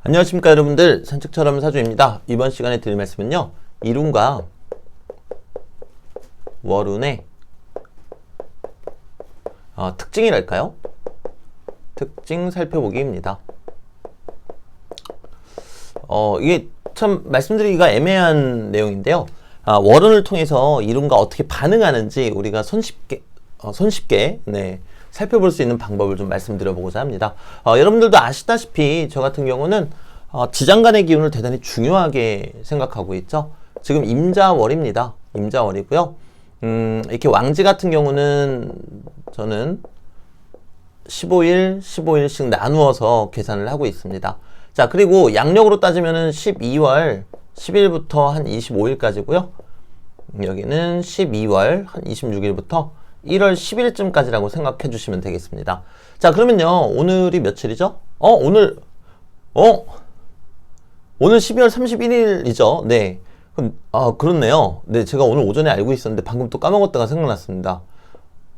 안녕하십니까 여러분들, 산책처럼 사주입니다. 이번 시간에 드릴 말씀은요, 이룬과 월운의 특징이랄까요? 특징 살펴보기입니다. 이게 참 말씀드리기가 애매한 내용인데요. 월운을 통해서 이룬과 어떻게 반응하는지 우리가 손쉽게 살펴볼 수 있는 방법을 좀 말씀드려보고자 합니다. 여러분들도 아시다시피 저 같은 경우는 지장간의 기운을 대단히 중요하게 생각하고 있죠. 지금 임자월입니다. 임자월이고요. 이렇게 왕지 같은 경우는 저는 15일, 15일씩 나누어서 계산을 하고 있습니다. 자, 그리고 양력으로 따지면은 12월 10일부터 한 25일까지고요. 여기는 12월 한 26일부터 1월 10일쯤까지라고 생각해 주시면 되겠습니다. 자, 그러면요, 오늘이 며칠이죠? 오늘 12월 31일이죠. 네. 그렇네요. 네, 제가 오늘 오전에 알고 있었는데 방금 또 까먹었다가 생각났습니다.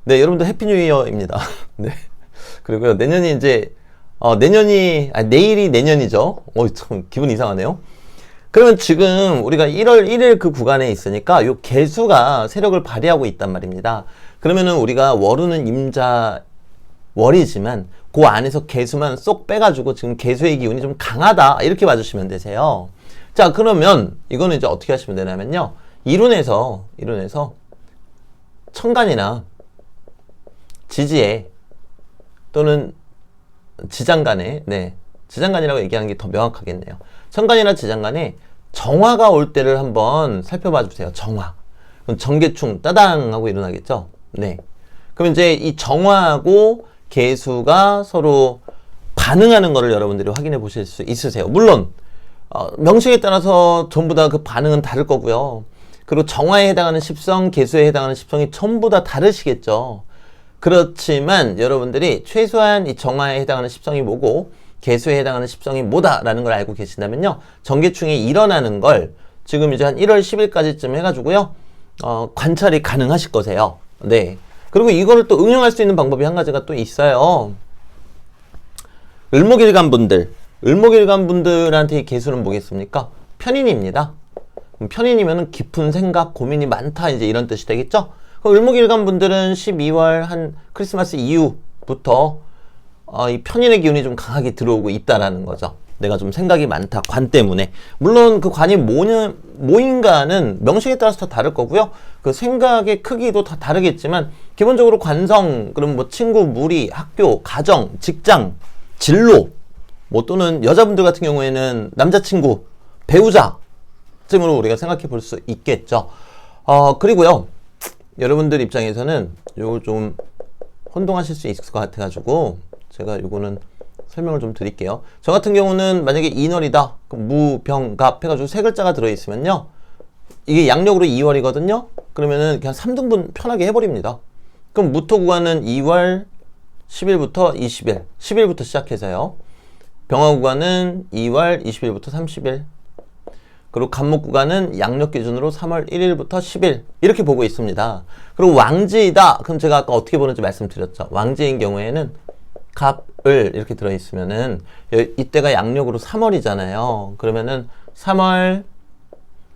네, 여러분들 해피 뉴 이어입니다. 네. 그리고요, 내년이 이제, 내일이 내년이죠. 참, 기분 이상하네요. 그러면 지금 우리가 1월 1일 그 구간에 있으니까 요 개수가 세력을 발휘하고 있단 말입니다. 그러면은 우리가 월운은 임자월이지만 그 안에서 개수만 쏙 빼가지고 지금 개수의 기운이 좀 강하다, 이렇게 봐주시면 되세요. 자, 그러면 이거는 이제 어떻게 하시면 되냐면요, 이룬에서 천간이나 지지에 또는 지장간에, 지장간이라고 얘기하는 게 더 명확하겠네요. 천간이나 지장간에 정화가 올 때를 한번 살펴봐 주세요. 정화. 그럼 정계충 따당 하고 일어나겠죠? 네. 그럼 이제 이 정화하고 개수가 서로 반응하는 거를 여러분들이 확인해 보실 수 있으세요. 물론 명식에 따라서 전부 다 그 반응은 다를 거고요. 그리고 정화에 해당하는 십성, 개수에 해당하는 십성이 전부 다 다르시겠죠. 그렇지만 여러분들이 최소한 이 정화에 해당하는 십성이 뭐고 개수에 해당하는 십성이 뭐다라는 걸 알고 계신다면요, 정계충이 일어나는 걸 지금 이제 한 1월 10일까지쯤 해가지고요, 관찰이 가능하실 거세요. 네. 그리고 이거를 또 응용할 수 있는 방법이 한 가지가 또 있어요. 을목일간 분들한테 이 개수는 뭐겠습니까? 편인입니다. 편인이면은 깊은 생각, 고민이 많다, 이제 이런 뜻이 되겠죠? 그럼 을목일간 분들은 12월 한 크리스마스 이후부터 이 편인의 기운이 좀 강하게 들어오고 있다라는 거죠. 내가 좀 생각이 많다, 관 때문에. 물론 그 관이 뭐인가는 명식에 따라서 다 다를 거고요. 그 생각의 크기도 다 다르겠지만 기본적으로 관성, 그럼 뭐 친구, 무리, 학교, 가정, 직장, 진로, 뭐 또는 여자분들 같은 경우에는 남자친구, 배우자쯤으로 우리가 생각해 볼 수 있겠죠. 그리고요, 여러분들 입장에서는 요거 좀 혼동하실 수 있을 것 같아가지고 제가 요거는 설명을 좀 드릴게요. 저 같은 경우는 만약에 인월이다, 무, 병, 갑 해가지고 세 글자가 들어있으면요, 이게 양력으로 2월이거든요. 그러면은 그냥 3등분 편하게 해버립니다. 그럼 무토 구간은 2월 10일부터 20일, 10일부터 시작해서요. 병화 구간은 2월 20일부터 30일. 그리고 간목 구간은 양력 기준으로 3월 1일부터 10일, 이렇게 보고 있습니다. 그리고 왕지이다, 그럼 제가 아까 어떻게 보는지 말씀드렸죠. 왕지인 경우에는 갑을 이렇게 들어있으면은 이때가 양력으로 3월이잖아요. 그러면은 3월,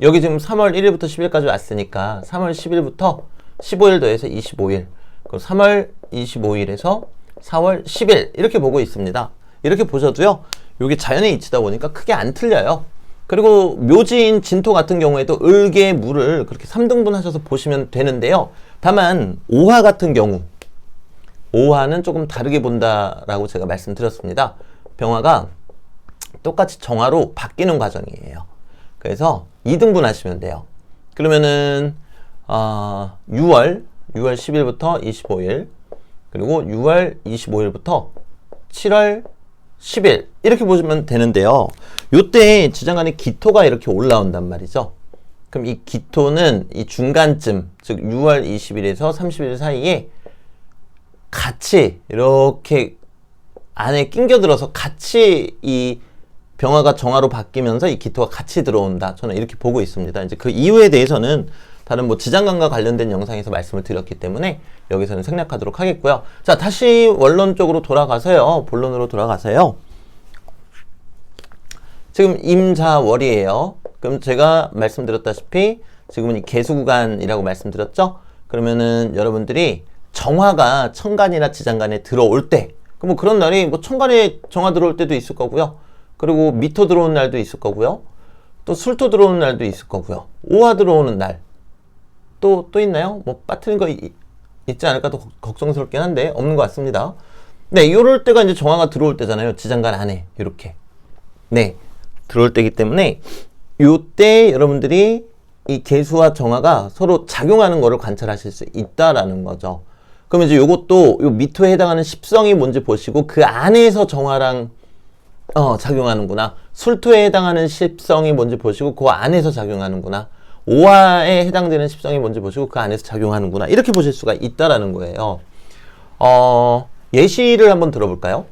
여기 지금 3월 1일부터 10일까지 왔으니까 3월 10일부터 15일 더해서 25일, 그리고 3월 25일에서 4월 10일, 이렇게 보고 있습니다. 이렇게 보셔도요, 이게 자연의 이치다 보니까 크게 안 틀려요. 그리고 묘지인 진토 같은 경우에도 을계 무를 그렇게 3등분 하셔서 보시면 되는데요. 다만 오화 같은 경우, 오화는 조금 다르게 본다라고 제가 말씀드렸습니다. 병화가 똑같이 정화로 바뀌는 과정이에요. 그래서 2등분 하시면 돼요. 그러면은 6월 10일부터 25일, 그리고 6월 25일부터 7월 10일, 이렇게 보시면 되는데요. 요때 지장간에 기토가 이렇게 올라온단 말이죠. 그럼 이 기토는 이 중간쯤, 즉 6월 20일에서 30일 사이에 같이 이렇게 안에 낑겨들어서 같이 이 병화가 정화로 바뀌면서 이 기토가 같이 들어온다, 저는 이렇게 보고 있습니다. 이제 그 이유에 대해서는 다른 뭐 지장간과 관련된 영상에서 말씀을 드렸기 때문에 여기서는 생략하도록 하겠고요. 자, 다시 원론 쪽으로 돌아가서요, 본론으로 돌아가서요, 지금 임자월이에요. 그럼 제가 말씀드렸다시피 지금은 이 개수구간이라고 말씀드렸죠? 그러면은 여러분들이 정화가 천간이나 지장간에 들어올 때, 그럼 뭐 그런 날이 뭐 천간에 정화 들어올 때도 있을 거고요. 그리고 미토 들어오는 날도 있을 거고요. 또 술토 들어오는 날도 있을 거고요. 오화 들어오는 날. 또 있나요? 뭐 빠뜨린 거 있지 않을까 또 걱정스럽긴 한데 없는 것 같습니다. 네, 요럴 때가 이제 정화가 들어올 때잖아요. 지장간 안에 이렇게. 네, 들어올 때이기 때문에 요때 여러분들이 이 개수와 정화가 서로 작용하는 거를 관찰하실 수 있다라는 거죠. 그럼 이제 요것도 요 미토에 해당하는 십성이 뭔지 보시고 그 안에서 정화랑 작용하는구나. 술토에 해당하는 십성이 뭔지 보시고 그 안에서 작용하는구나. 오화에 해당되는 십성이 뭔지 보시고 그 안에서 작용하는구나. 이렇게 보실 수가 있다라는 거예요. 예시를 한번 들어볼까요?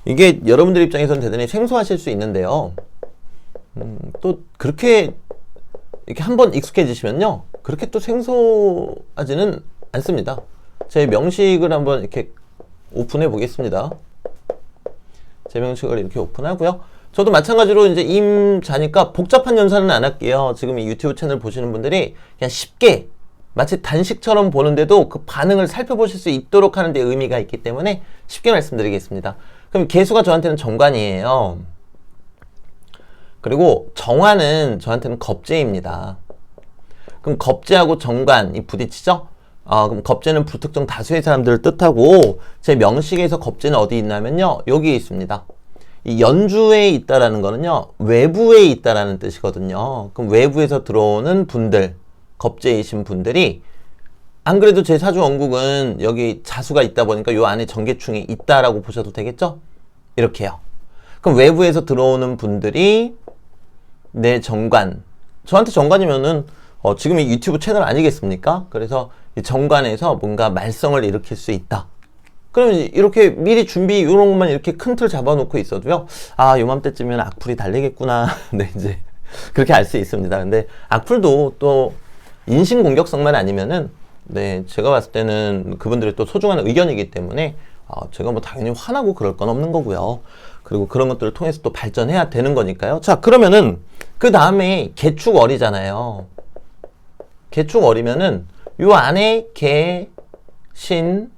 이게 여러분들 입장에서는 대단히 생소하실 수 있는데요. 또 그렇게 이렇게 한번 익숙해지시면요. 그렇게 또 생소하지는 않습니다. 제 명식을 한번 이렇게 오픈해 보겠습니다. 제 명식을 이렇게 오픈하고요. 저도 마찬가지로 이제 임자니까 복잡한 연산은 안 할게요. 지금 이 유튜브 채널 보시는 분들이 그냥 쉽게 마치 단식처럼 보는데도 그 반응을 살펴보실 수 있도록 하는 데 의미가 있기 때문에 쉽게 말씀드리겠습니다. 그럼 개수가 저한테는 정관이에요. 그리고 정화는 저한테는 겁재입니다. 그럼 겁재하고 정관이 부딪히죠? 그럼 겁재는 불특정 다수의 사람들을 뜻하고 제 명식에서 겁재는 어디 있냐면요. 여기 있습니다. 이 연주에 있다라는 거는요. 외부에 있다라는 뜻이거든요. 그럼 외부에서 들어오는 분들, 겁재이신 분들이 안 그래도 제 사주 원국은 여기 자수가 있다 보니까 요 안에 정계충이 있다라고 보셔도 되겠죠? 이렇게요. 그럼 외부에서 들어오는 분들이 내 정관, 저한테 정관이면은 지금 이 유튜브 채널 아니겠습니까? 그래서 이 정관에서 뭔가 말썽을 일으킬 수 있다. 그러면 이렇게 미리 준비 이런 것만 이렇게 큰 틀 잡아놓고 있어도요. 요맘때쯤이면 악플이 달리겠구나. 네, 이제 그렇게 알 수 있습니다. 근데 악플도 또 인신공격성만 아니면은 네, 제가 봤을 때는 그분들의 또 소중한 의견이기 때문에 제가 뭐 당연히 화나고 그럴 건 없는 거고요. 그리고 그런 것들을 통해서 또 발전해야 되는 거니까요. 자, 그러면은 그 다음에 개축월이잖아요. 개축월이면은 요 안에 개, 신,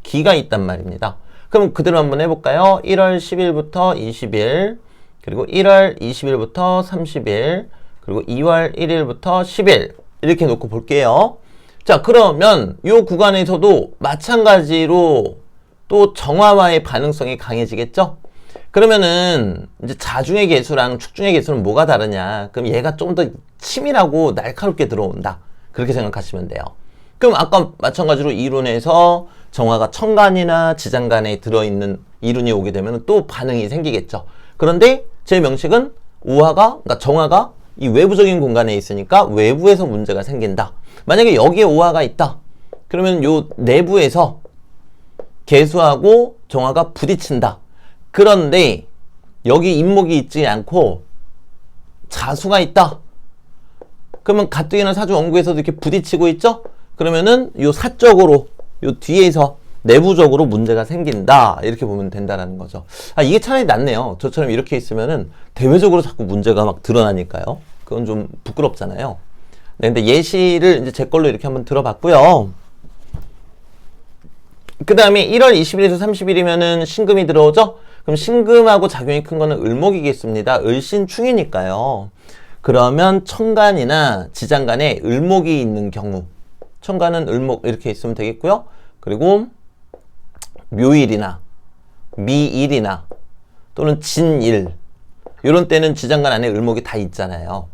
기가 있단 말입니다. 그럼 그대로 한번 해볼까요? 1월 10일부터 20일, 그리고 1월 20일부터 30일, 그리고 2월 1일부터 10일 이렇게 놓고 볼게요. 자, 그러면 요 구간에서도 마찬가지로 또 정화와의 반응성이 강해지겠죠? 그러면은 이제 자중의 개수랑 축중의 개수는 뭐가 다르냐? 그럼 얘가 좀 더 치밀하고 날카롭게 들어온다. 그렇게 생각하시면 돼요. 그럼 아까 마찬가지로 이론에서 정화가 천간이나 지장간에 들어있는 이론이 오게 되면 또 반응이 생기겠죠. 그런데 제 명식은 그러니까 정화가 이 외부적인 공간에 있으니까 외부에서 문제가 생긴다. 만약에 여기에 오화가 있다. 그러면 요 내부에서 개수하고 정화가 부딪힌다. 그런데 여기 인목이 있지 않고 자수가 있다. 그러면 가뜩이나 사주 원국에서도 이렇게 부딪히고 있죠? 그러면은 요 사적으로 요 뒤에서 내부적으로 문제가 생긴다. 이렇게 보면 된다라는 거죠. 이게 차라리 낫네요. 저처럼 이렇게 있으면은 대외적으로 자꾸 문제가 막 드러나니까요. 그건 좀 부끄럽잖아요. 네, 근데 예시를 이제 제 걸로 이렇게 한번 들어봤고요. 그 다음에 1월 20일에서 30일이면은 신금이 들어오죠? 그럼 신금하고 작용이 큰 거는 을목이겠습니다. 을신충이니까요. 그러면 천간이나 지장간에 을목이 있는 경우, 천간은 을목 이렇게 있으면 되겠고요. 그리고 묘일이나 미일이나 또는 진일 이런 때는 지장간 안에 을목이 다 있잖아요.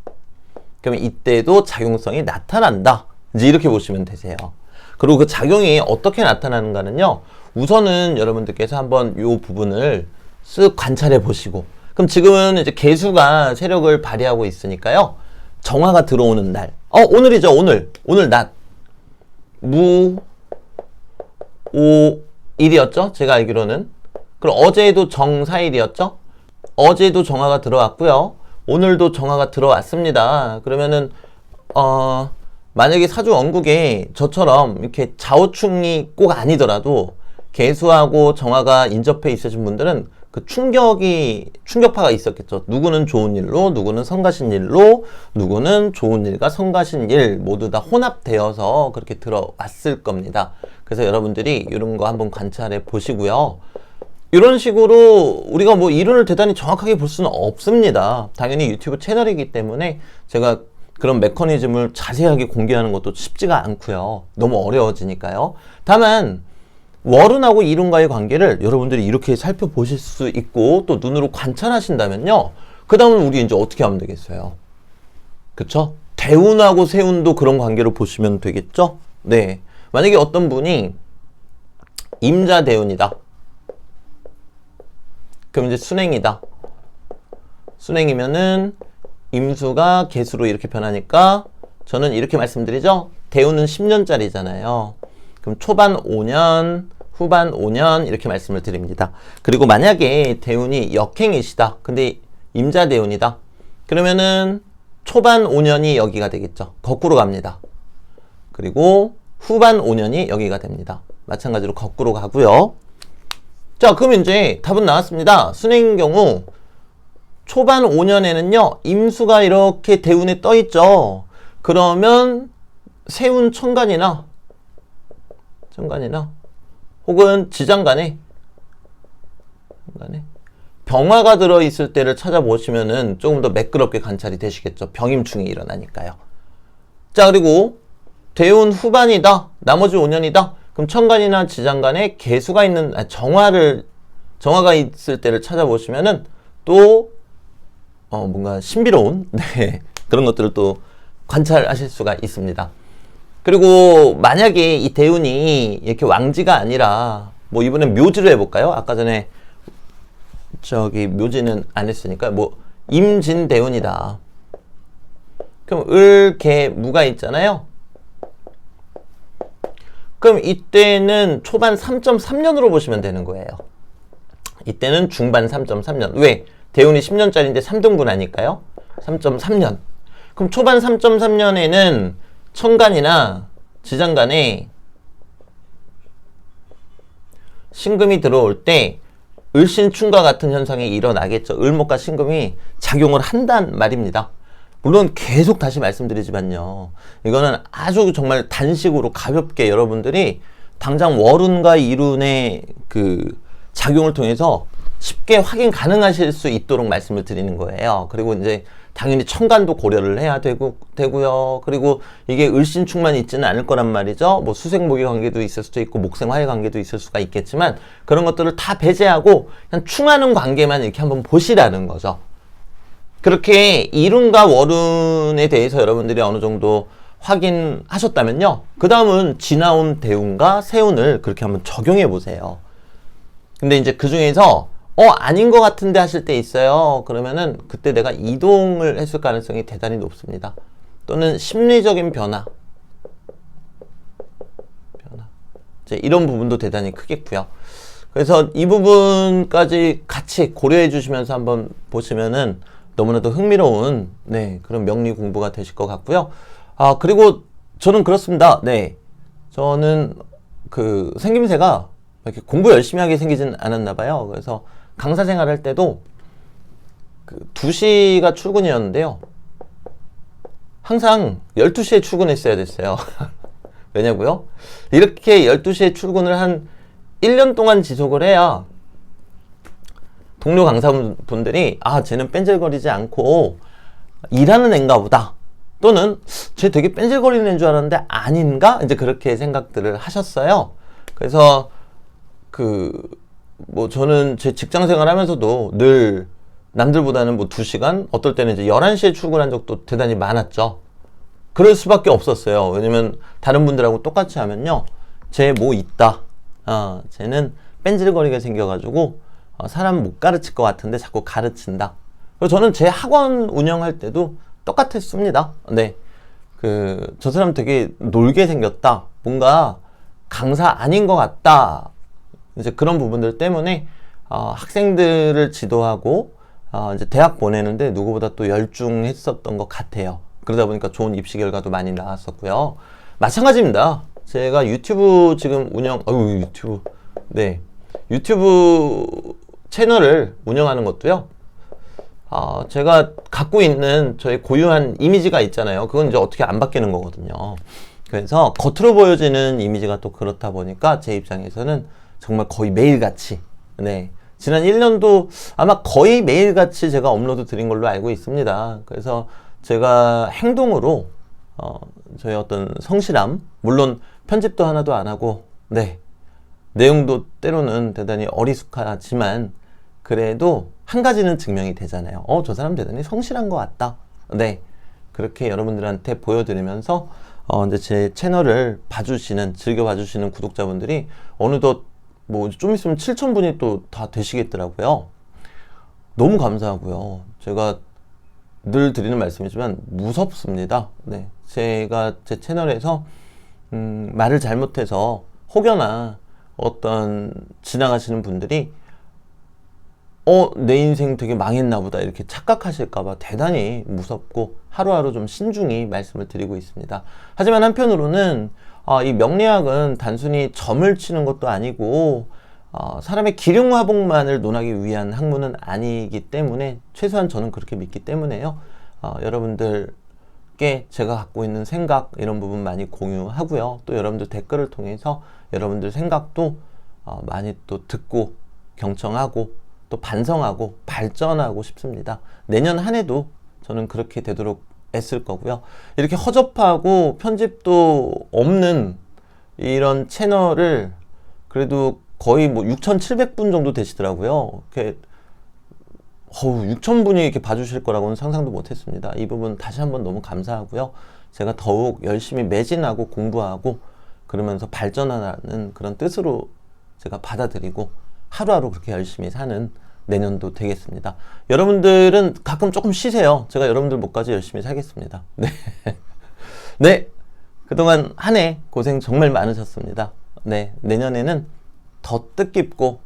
그러면 이때도 작용성이 나타난다. 이제 이렇게 보시면 되세요. 그리고 그 작용이 어떻게 나타나는가는요. 우선은 여러분들께서 한번 이 부분을 쓱 관찰해 보시고, 그럼 지금은 이제 개수가 세력을 발휘하고 있으니까요. 정화가 들어오는 날. 오늘이죠, 오늘 낮. 일이었죠? 제가 알기로는. 그럼 어제도 정사일이었죠? 어제도 정화가 들어왔고요. 오늘도 정화가 들어왔습니다. 그러면은 만약에 사주 원국에 저처럼 이렇게 좌우충이 꼭 아니더라도 개수하고 정화가 인접해 있으신 분들은 그 충격파가 있었겠죠. 누구는 좋은 일로, 누구는 성가신 일로, 누구는 좋은 일과 성가신 일 모두 다 혼합되어서 그렇게 들어왔을 겁니다. 그래서 여러분들이 이런 거 한번 관찰해 보시고요. 이런 식으로 우리가 뭐 이론을 대단히 정확하게 볼 수는 없습니다. 당연히 유튜브 채널이기 때문에 제가 그런 메커니즘을 자세하게 공개하는 것도 쉽지가 않고요. 너무 어려워지니까요. 다만 월운하고 이룬과의 관계를 여러분들이 이렇게 살펴보실 수 있고 또 눈으로 관찰하신다면요. 그 다음은 우리 이제 어떻게 하면 되겠어요? 그쵸? 대운하고 세운도 그런 관계로 보시면 되겠죠? 네. 만약에 어떤 분이 임자대운이다. 그럼 이제 순행이다. 순행이면은 임수가 개수로 이렇게 변하니까 저는 이렇게 말씀드리죠. 대운은 10년짜리잖아요. 그럼 초반 5년, 후반 5년 이렇게 말씀을 드립니다. 그리고 만약에 대운이 역행이시다. 근데 임자대운이다. 그러면은 초반 5년이 여기가 되겠죠. 거꾸로 갑니다. 그리고 후반 5년이 여기가 됩니다. 마찬가지로 거꾸로 가고요. 자, 그럼 이제 답은 나왔습니다. 순행인 경우 초반 5년에는요. 임수가 이렇게 대운에 떠 있죠. 그러면 세운 천간이나 혹은 지장간에 병화가 들어있을 때를 찾아보시면은 조금 더 매끄럽게 관찰이 되시겠죠. 병임충이 일어나니까요. 자, 그리고 대운 후반이다. 나머지 5년이다. 그럼 천간이나 지장간에 개수가 있는 정화가 있을 때를 찾아보시면은 또 뭔가 신비로운 그런 것들을 또 관찰하실 수가 있습니다. 그리고 만약에 이 대운이 이렇게 왕지가 아니라 뭐 이번엔 묘지로 해볼까요? 아까 전에 저기 묘지는 안 했으니까 뭐 임진대운이다. 그럼 을, 개, 무가 있잖아요. 그럼 이때는 초반 3.3년으로 보시면 되는 거예요. 이때는 중반 3.3년. 왜? 대운이 10년짜리인데 3등분 하니까요. 3.3년. 그럼 초반 3.3년에는 천간이나 지장간에 신금이 들어올 때 을신충과 같은 현상이 일어나겠죠. 을목과 신금이 작용을 한단 말입니다. 물론 계속 다시 말씀드리지만요. 이거는 아주 정말 단식으로 가볍게 여러분들이 당장 월운과 일운의 그 작용을 통해서 쉽게 확인 가능하실 수 있도록 말씀을 드리는 거예요. 그리고 이제 당연히 천간도 고려를 해야 되고요. 그리고 이게 을신충만 있지는 않을 거란 말이죠. 뭐 수생목의 관계도 있을 수도 있고 목생화의 관계도 있을 수가 있겠지만 그런 것들을 다 배제하고 그냥 충하는 관계만 이렇게 한번 보시라는 거죠. 그렇게 일운과 월운에 대해서 여러분들이 어느 정도 확인하셨다면요. 그 다음은 지나온 대운과 세운을 그렇게 한번 적용해 보세요. 근데 이제 그 중에서 아닌 것 같은데 하실 때 있어요. 그러면은 그때 내가 이동을 했을 가능성이 대단히 높습니다. 또는 심리적인 변화. 이제 이런 부분도 대단히 크겠고요. 그래서 이 부분까지 같이 고려해 주시면서 한번 보시면은 너무나도 흥미로운 그런 명리 공부가 되실 것 같고요. 그리고 저는 그렇습니다. 저는 그 생김새가 이렇게 공부 열심히 하게 생기진 않았나 봐요. 그래서 강사 생활할 때도 그 2시가 출근이었는데요. 항상 12시에 출근했어야 됐어요. 왜냐고요? 이렇게 12시에 출근을 한 1년 동안 지속을 해야 동료 강사분들이 쟤는 뺀질거리지 않고 일하는 앤가 보다. 또는 쟤 되게 뺀질거리는 애인 줄 알았는데 아닌가? 이제 그렇게 생각들을 하셨어요. 그래서 저는 제 직장 생활 하면서도 늘 남들보다는 2시간, 어떨 때는 이제 11시에 출근한 적도 대단히 많았죠. 그럴 수밖에 없었어요. 왜냐면 다른 분들하고 똑같이 하면요. 쟤 뭐 있다. 쟤는 뺀질거리게 생겨가지고 사람 못 가르칠 것 같은데 자꾸 가르친다. 그래서 저는 제 학원 운영할 때도 똑같았습니다. 저 사람 되게 놀게 생겼다. 뭔가 강사 아닌 것 같다. 이제 그런 부분들 때문에 학생들을 지도하고 이제 대학 보내는데 누구보다 또 열중했었던 것 같아요. 그러다 보니까 좋은 입시 결과도 많이 나왔었고요. 마찬가지입니다. 제가 유튜브 지금 유튜브 네. 유튜브 채널을 운영하는 것도요. 제가 갖고 있는 저의 고유한 이미지가 있잖아요. 그건 이제 어떻게 안 바뀌는 거거든요. 그래서 겉으로 보여지는 이미지가 또 그렇다 보니까 제 입장에서는 정말 거의 매일같이, 네. 지난 1년도 아마 거의 매일같이 제가 업로드 드린 걸로 알고 있습니다. 그래서 제가 행동으로, 저의 어떤 성실함, 물론 편집도 하나도 안 하고, 네. 내용도 때로는 대단히 어리숙하지만, 그래도 한 가지는 증명이 되잖아요. 저 사람 대단히 성실한 것 같다. 네. 그렇게 여러분들한테 보여드리면서, 이제 제 채널을 봐주시는, 즐겨 봐주시는 구독자분들이 어느덧 뭐 좀 있으면 7,000분이 또 다 되시겠더라고요. 너무 감사하고요. 제가 늘 드리는 말씀이지만 무섭습니다. 네. 제가 제 채널에서, 말을 잘못해서 혹여나 어떤 지나가시는 분들이 내 인생 되게 망했나 보다 이렇게 착각하실까봐 대단히 무섭고 하루하루 좀 신중히 말씀을 드리고 있습니다. 하지만 한편으로는 이 명리학은 단순히 점을 치는 것도 아니고 사람의 기륭화복만을 논하기 위한 학문은 아니기 때문에 최소한 저는 그렇게 믿기 때문에요. 여러분들께 제가 갖고 있는 생각 이런 부분 많이 공유하고요. 또 여러분들 댓글을 통해서 여러분들 생각도 많이 또 듣고 경청하고 또 반성하고 발전하고 싶습니다. 내년 한 해도 저는 그렇게 되도록 애쓸 거고요. 이렇게 허접하고 편집도 없는 이런 채널을 그래도 거의 뭐 6,700분 정도 되시더라고요. 이렇게 6,000분이 이렇게 봐주실 거라고는 상상도 못했습니다. 이 부분 다시 한번 너무 감사하고요. 제가 더욱 열심히 매진하고 공부하고 그러면서 발전하는 그런 뜻으로 제가 받아들이고 하루하루 그렇게 열심히 사는 내년도 되겠습니다. 여러분들은 가끔 조금 쉬세요. 제가 여러분들 목까지 열심히 살겠습니다. 네. 네. 그동안 한 해 고생 정말 많으셨습니다. 네. 내년에는 더 뜻깊고,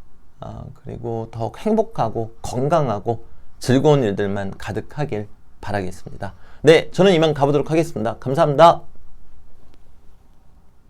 그리고 더 행복하고, 건강하고, 즐거운 일들만 가득하길 바라겠습니다. 네. 저는 이만 가보도록 하겠습니다. 감사합니다.